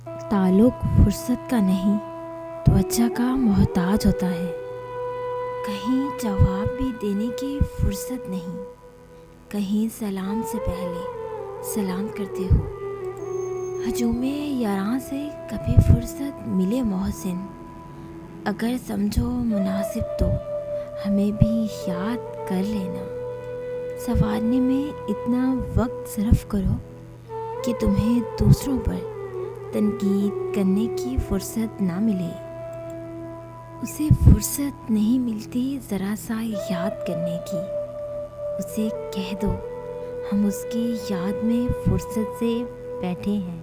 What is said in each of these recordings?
تعلق فرصت کا نہیں توجہ کا محتاج ہوتا ہے۔ کہیں جواب بھی دینے کی فرصت نہیں، کہیں سلام سے پہلے سلام کرتے ہو۔ ہجوم یاراں سے کبھی فرصت ملے محسن، اگر سمجھو مناسب تو ہمیں بھی یاد کر لینا۔ سنوارنے میں اتنا وقت صرف کرو کہ تمہیں دوسروں پر تنقید کرنے کی فرصت نہ ملے۔ اسے فرصت نہیں ملتی ذرا سا یاد کرنے کی، اسے کہہ دو ہم اس کی یاد میں فرصت سے بیٹھے ہیں۔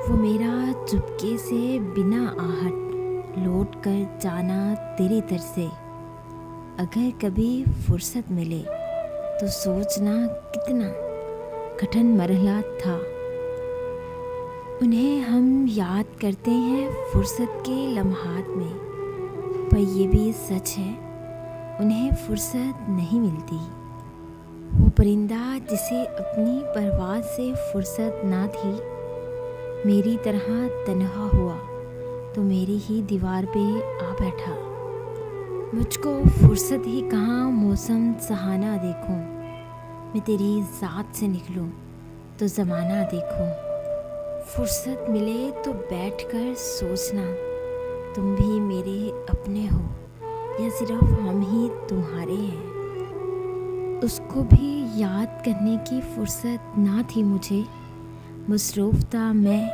وہ میرا چپکے سے بنا آہٹ لوٹ کر جانا تیرے در سے، اگر کبھی فرصت ملے تو سوچنا کتنا کٹھن مرحلہ تھا۔ انہیں ہم یاد کرتے ہیں فرصت کے لمحات میں، پر یہ بھی سچ ہے انہیں فرصت نہیں ملتی۔ وہ پرندہ جسے اپنی پرواز سے فرصت نہ تھی، میری طرح تنہا ہوا تو میری ہی دیوار پہ آ بیٹھا۔ مجھ کو فرصت ہی کہاں موسم سہانا دیکھوں، میں تیری ذات سے نکلوں تو زمانہ دیکھوں۔ فرصت ملے تو بیٹھ کر سوچنا تم بھی میرے اپنے ہو یا صرف ہم ہی تمہارے ہیں۔ اس کو بھی یاد کرنے کی فرصت نہ تھی مجھے، مصروف تھا میں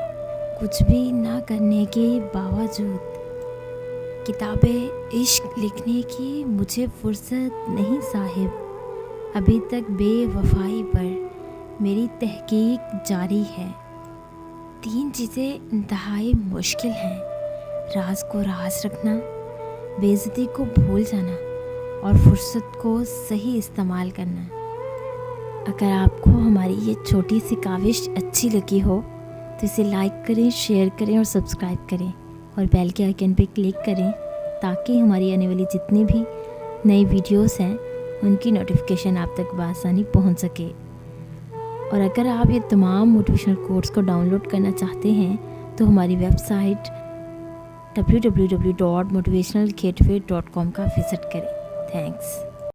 کچھ بھی نہ کرنے کے باوجود۔ کتاب عشق لکھنے کی مجھے فرصت نہیں صاحب، ابھی تک بے وفائی پر میری تحقیق جاری ہے۔ 3 چیزیں انتہائی مشکل ہیں، راز کو راز رکھنا، بے عزتی کو بھول جانا اور فرصت کو صحیح استعمال کرنا۔ اگر آپ کو ہماری یہ چھوٹی سی کاوش اچھی لگی ہو تو اسے لائک کریں، شیئر کریں اور سبسکرائب کریں، اور بیل کے آئیکن پہ کلک کریں تاکہ ہماری آنے والی جتنی بھی نئی ویڈیوز ہیں ان کی نوٹیفیکیشن آپ تک بآسانی پہنچ سکے۔ اور اگر آپ یہ تمام موٹیویشنل کوٹس کو ڈاؤن لوڈ کرنا چاہتے ہیں تو ہماری ویب سائٹ www.motivationalgateway.com کا وزٹ کریں۔ تھینکس۔